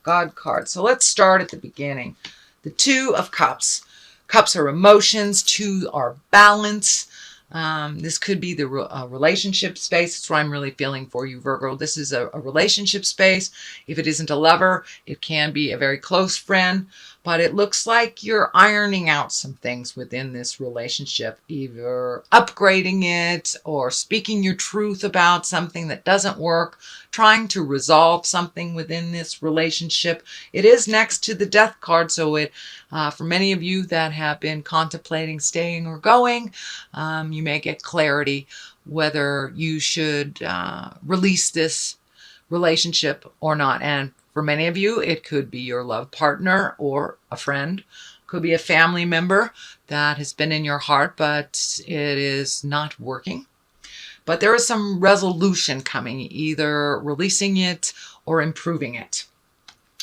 God card. So let's start at the beginning. The Two of Cups. Cups are emotions. Two are balance. This could be the relationship space. That's what I'm really feeling for you, Virgo. This is a relationship space. If it isn't a lover, it can be a very close friend. But it looks like you're ironing out some things within this relationship, either upgrading it or speaking your truth about something that doesn't work, trying to resolve something within this relationship. It is next to the Death card, so it, for many of you that have been contemplating staying or going, you may get clarity whether you should release this relationship or not. And for many of you, it could be your love partner or a friend. Could be a family member that has been in your heart, but it is not working. But there is some resolution coming, either releasing it or improving it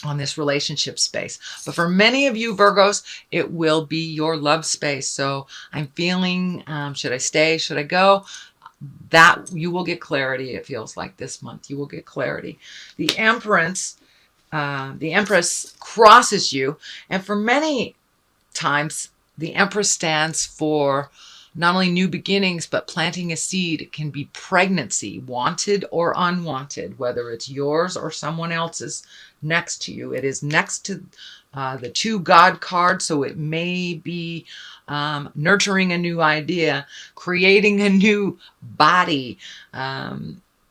on this relationship space. But for many of you Virgos, it will be your love space. So I'm feeling, should I stay? Should I go? That you will get clarity. It feels like this month you will get clarity. The Empress crosses you, and for many times the Empress stands for not only new beginnings, but planting a seed. It can be pregnancy, wanted or unwanted, whether it's yours or someone else's next to you. It is next to the Two God card, so it may be nurturing a new idea, creating a new body,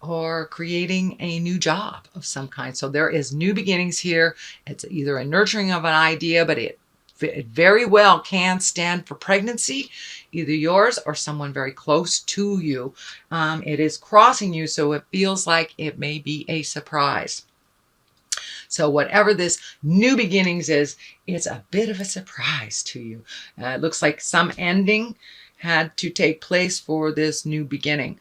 or creating a new job of some kind. So there is new beginnings here. It's either a nurturing of an idea, but it very well can stand for pregnancy, either yours or someone very close to you. It is crossing you, so it feels like it may be a surprise. So whatever this new beginnings is, it's a bit of a surprise to you. It looks like some ending had to take place for this new beginning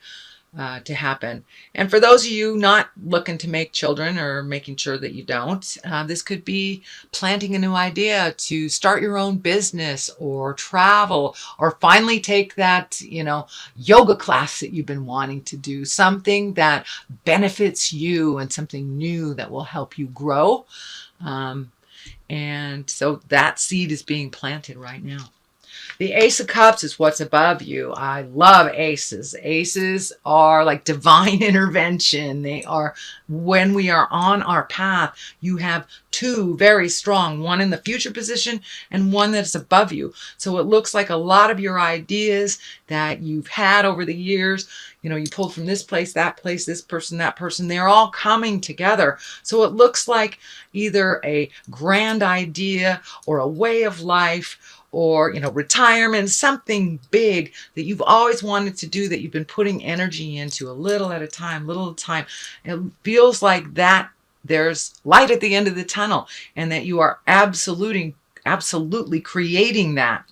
to happen. And for those of you not looking to make children or making sure that you don't, this could be planting a new idea to start your own business or travel or finally take that, yoga class that you've been wanting to do, something that benefits you and something new that will help you grow. And so that seed is being planted right now. The Ace of Cups is what's above you. I love aces. Aces are like divine intervention. They are when we are on our path. You have two very strong, one in the future position and one that's above you. So it looks like a lot of your ideas that you've had over the years, you pulled from this place, this person, that person, they're all coming together. So it looks like either a grand idea or a way of life or, retirement, something big that you've always wanted to do that you've been putting energy into a little at a time, It feels like that there's light at the end of the tunnel and that you are absolutely creating that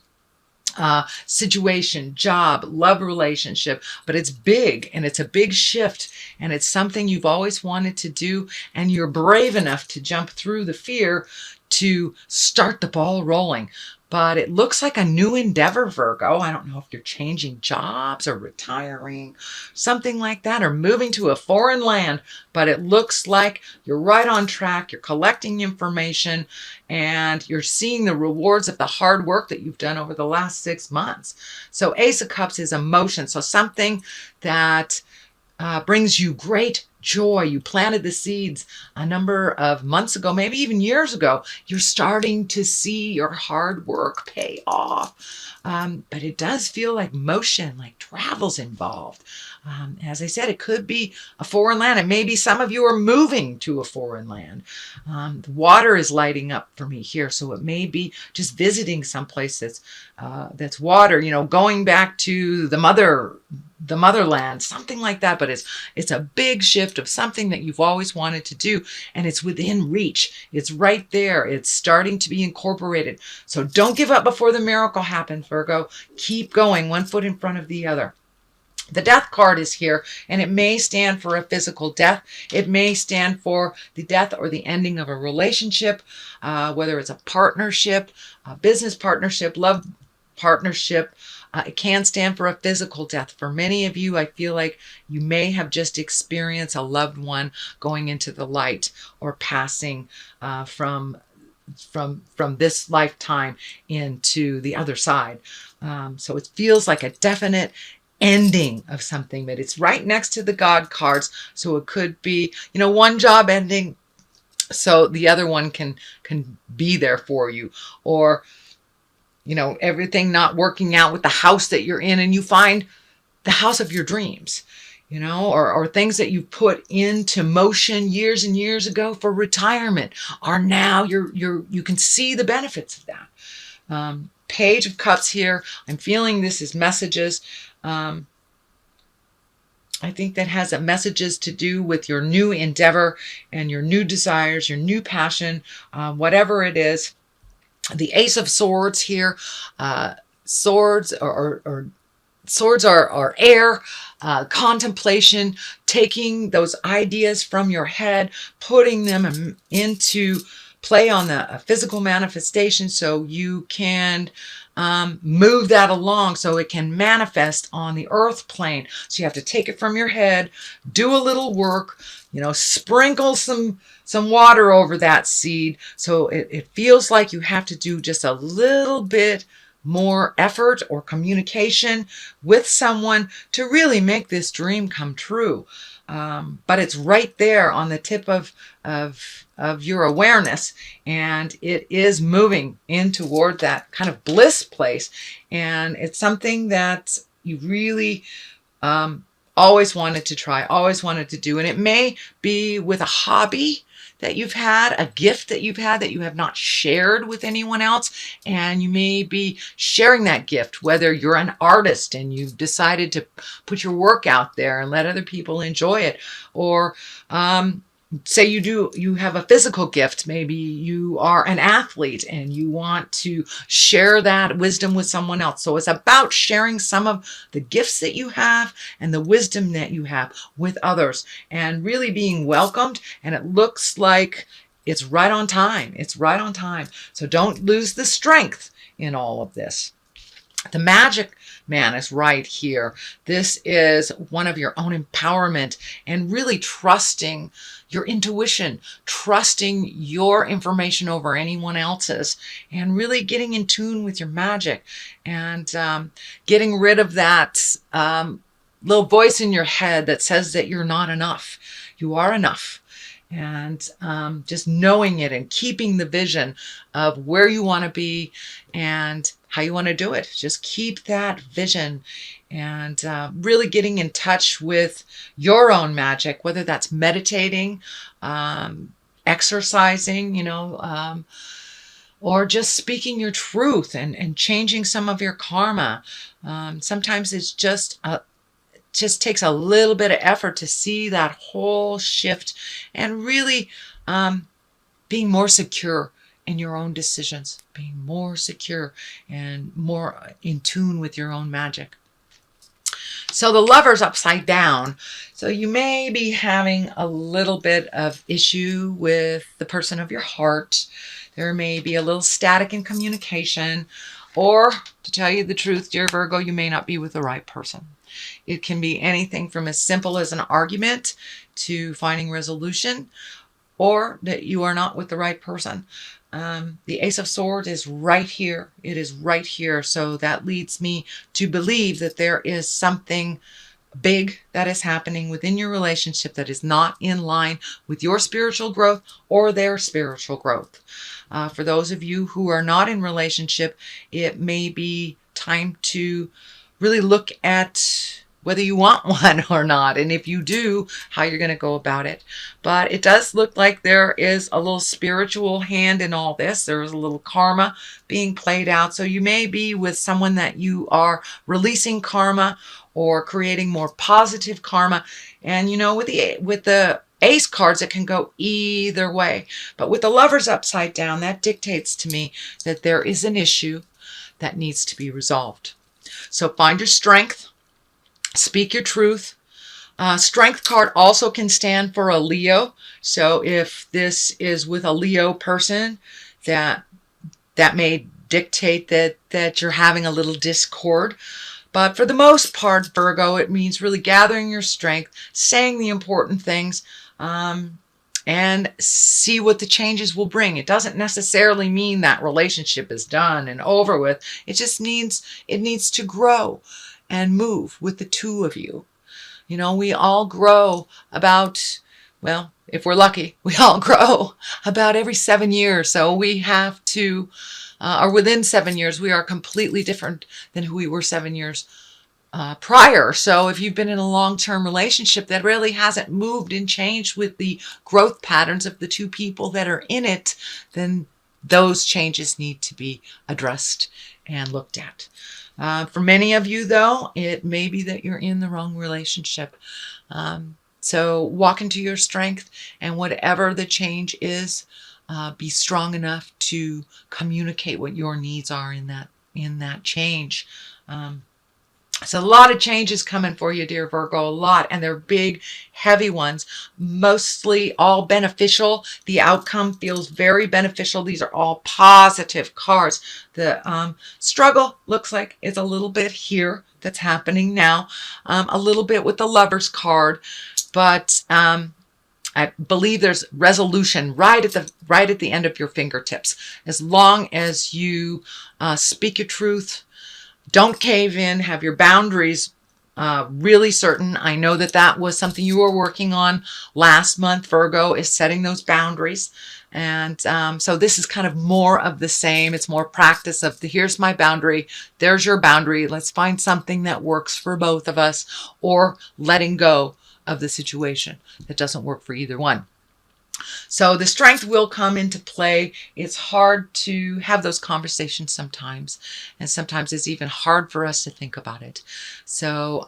situation, job, love relationship, but it's big and it's a big shift and it's something you've always wanted to do and you're brave enough to jump through the fear to start the ball rolling. But it looks like a new endeavor, Virgo. I don't know if you're changing jobs or retiring, something like that, or moving to a foreign land. But it looks like you're right on track. You're collecting information and you're seeing the rewards of the hard work that you've done over the last 6 months. So Ace of Cups is emotion. So something that brings you great joy. You planted the seeds a number of months ago, maybe even years ago. You're starting to see your hard work pay off. But it does feel like motion, like travel's involved. As I said, it could be a foreign land, and maybe some of you are moving to a foreign land. The water is lighting up for me here, so it may be just visiting someplace that's water. Going back to the motherland, something like that. But it's a big shift of something that you've always wanted to do, and it's within reach. It's right there. It's starting to be incorporated. So don't give up before the miracle happens, Virgo. Keep going, one foot in front of the other. The Death card is here, and it may stand for a physical death. It may stand for the death or the ending of a relationship, whether it's a partnership, a business partnership, love partnership, It can stand for a physical death. For many of you, I feel like you may have just experienced a loved one going into the light or passing from this lifetime into the other side. So it feels like a definite ending of something, but it's right next to the God cards. So it could be, one job ending, so the other one can be there for you, or everything not working out with the house that you're in, and you find the house of your dreams, or things that you put into motion years and years ago for retirement are now you can see the benefits of that. Page of Cups here. I'm feeling this is messages. I think that has messages to do with your new endeavor and your new desires, your new passion, whatever it is. The Ace of Swords here. Swords are air, contemplation, taking those ideas from your head, putting them into play on the physical manifestation so you can move that along so it can manifest on the earth plane. So you have to take it from your head, do a little work, sprinkle some water over that seed. So it feels like you have to do just a little bit more effort or communication with someone to really make this dream come true. But it's right there on the tip of your awareness, and it is moving in toward that kind of bliss place. And it's something that you really always wanted to try, always wanted to do. And it may be with a hobby that you've had, a gift that you've had that you have not shared with anyone else. And you may be sharing that gift, whether you're an artist and you've decided to put your work out there and let other people enjoy it. Or say you have a physical gift. Maybe you are an athlete and you want to share that wisdom with someone else. So it's about sharing some of the gifts that you have and the wisdom that you have with others and really being welcomed. And it looks like it's right on time. It's right on time. So don't lose the strength in all of this. The Magic Man is right here. This is one of your own empowerment and really trusting your intuition, trusting your information over anyone else's, and really getting in tune with your magic and getting rid of that little voice in your head that says that you're not enough. You are enough. And just knowing it and keeping the vision of where you want to be and how you want to do it. Just keep that vision and really getting in touch with your own magic, whether that's meditating, exercising, or just speaking your truth and changing some of your karma. Sometimes it's just takes a little bit of effort to see that whole shift and really being more secure in your own decisions, being more secure and more in tune with your own magic. So the Lover's upside down. So you may be having a little bit of issue with the person of your heart. There may be a little static in communication, or to tell you the truth, dear Virgo, you may not be with the right person. It can be anything from as simple as an argument to finding resolution, or that you are not with the right person. The Ace of Swords is right here. It is right here. So that leads me to believe that there is something big that is happening within your relationship that is not in line with your spiritual growth or their spiritual growth. For those of you who are not in relationship, it may be time to really look at whether you want one or not, and if you do, how you're going to go about it. But it does look like there is a little spiritual hand in all this. There is a little karma being played out. So you may be with someone that you are releasing karma or creating more positive karma. And with the Ace cards, it can go either way. But with the Lover's upside down, that dictates to me that there is an issue that needs to be resolved. So find your strength. Speak your truth. Strength card also can stand for a Leo. So if this is with a Leo person, that may dictate that you're having a little discord. But for the most part, Virgo, it means really gathering your strength, saying the important things, and see what the changes will bring. It doesn't necessarily mean that relationship is done and over with. It just means it needs to grow and move with the two of you. You know, we all grow about, well, if we're lucky, we all grow about every 7 years. So we have to, or within 7 years, we are completely different than who we were 7 years prior. So if you've been in a long-term relationship that really hasn't moved and changed with the growth patterns of the two people that are in it, then those changes need to be addressed and looked at. For many of you, though, it may be that you're in the wrong relationship. So walk into your strength, and whatever the change is, be strong enough to communicate what your needs are in that change. So a lot of changes coming for you, dear Virgo, a lot, and they're big, heavy ones, mostly all beneficial. The outcome feels very beneficial. These are all positive cards. The struggle looks like it's a little bit here that's happening now, a little bit with the Lover's card, but I believe there's resolution right at the end of your fingertips. As long as you speak your truth, don't cave in, have your boundaries really certain. I know that was something you were working on last month, Virgo, is setting those boundaries. And so this is kind of more of the same. It's more practice of here's my boundary, there's your boundary. Let's find something that works for both of us, or letting go of the situation that doesn't work for either one. So the strength will come into play. It's hard to have those conversations sometimes, and sometimes it's even hard for us to think about it. So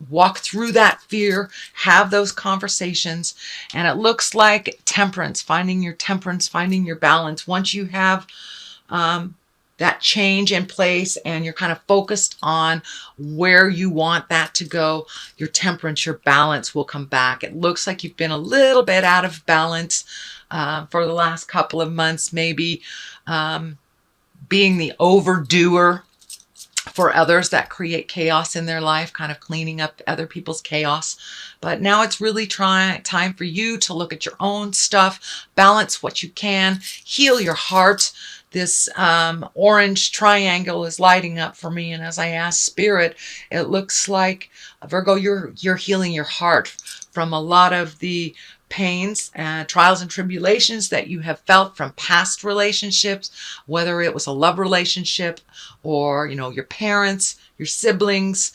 walk through that fear, have those conversations, and it looks like temperance, finding your balance. Once you have that change in place and you're kind of focused on where you want that to go, your temperance, your balance will come back. It looks like you've been a little bit out of balance for the last couple of months, maybe being the overdoer for others that create chaos in their life, kind of cleaning up other people's chaos. But now it's really time for you to look at your own stuff, balance what you can, heal your heart. This orange triangle is lighting up for me, and as I ask Spirit, it looks like, Virgo, you're healing your heart from a lot of the pains, trials and tribulations that you have felt from past relationships, whether it was a love relationship or, you know, your parents, your siblings,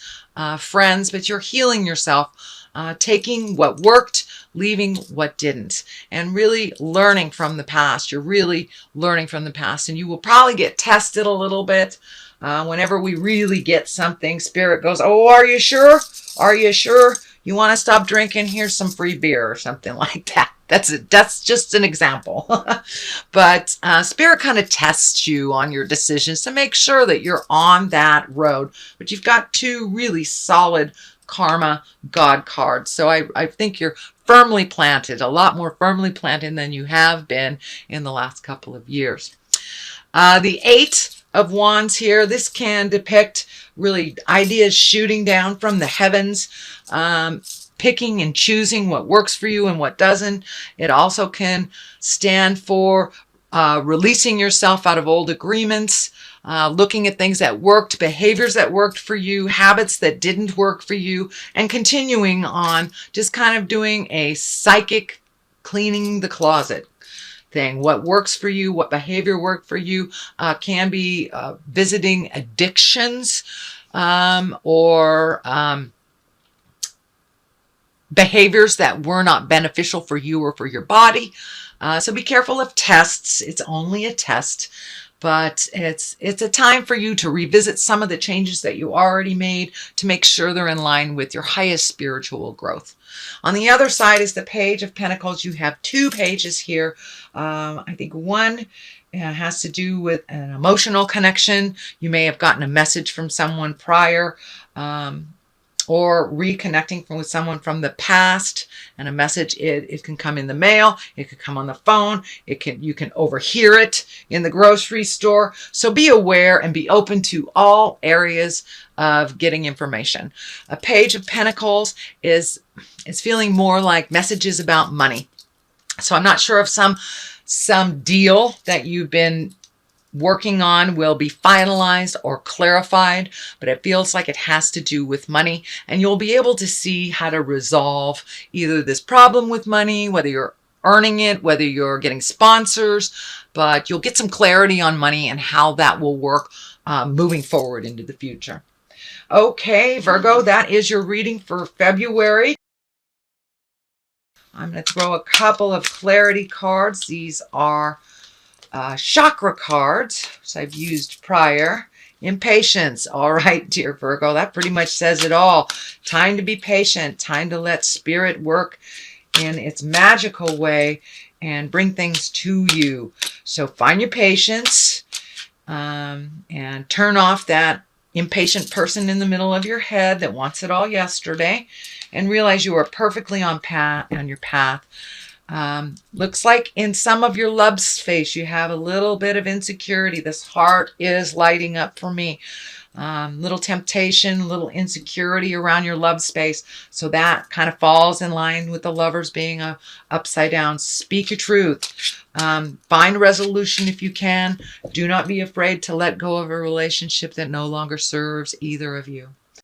friends, but you're healing yourself, taking what worked, leaving what didn't, and really learning from the past. You're really learning from the past, and you will probably get tested a little bit. Whenever we really get something, Spirit goes, oh, are you sure? Are you sure? You want to stop drinking? Here's some free beer or something like that. That's it. That's just an example. But Spirit kind of tests you on your decisions to make sure that you're on that road. But you've got two really solid karma God cards. So I think you're firmly planted, a lot more firmly planted than you have been in the last couple of years. The Eight of Wands here, this can depict really ideas shooting down from the heavens, picking and choosing what works for you and what doesn't. It also can stand for releasing yourself out of old agreements, looking at things that worked, behaviors that worked for you, habits that didn't work for you, and continuing on, just kind of doing a psychic cleaning the closet thing. What works for you, what behavior worked for you, can be visiting addictions or behaviors that were not beneficial for you or for your body. So be careful of tests. It's only a test, but it's a time for you to revisit some of the changes that you already made to make sure they're in line with your highest spiritual growth. On the other side is the Page of Pentacles. You have two pages here. I think one has to do with an emotional connection. You may have gotten a message from someone prior. or reconnecting with someone from the past, and a message, it can come in the mail, it could come on the phone, you can overhear it in the grocery store. So be aware and be open to all areas of getting information. A Page of Pentacles is feeling more like messages about money. So I'm not sure if some deal that you've been working on will be finalized or clarified, but it feels like it has to do with money, and you'll be able to see how to resolve either this problem with money, whether you're earning it, whether you're getting sponsors, but you'll get some clarity on money and how that will work moving forward into the future. Okay, Virgo, that is your reading for February. I'm going to throw a couple of clarity cards. These are chakra cards, which I've used prior. Impatience. All right, dear Virgo, that pretty much says it all. Time to be patient. Time to let spirit work in its magical way and bring things to you. So find your patience and turn off that impatient person in the middle of your head that wants it all yesterday, and realize you are perfectly on your path. Looks like in some of your love space you have a little bit of insecurity. This heart is lighting up for me. Little temptation, little insecurity around your love space. So that kind of falls in line with the Lovers being upside down. Speak your truth. Find resolution if you can. Do not be afraid to let go of a relationship that no longer serves either of you.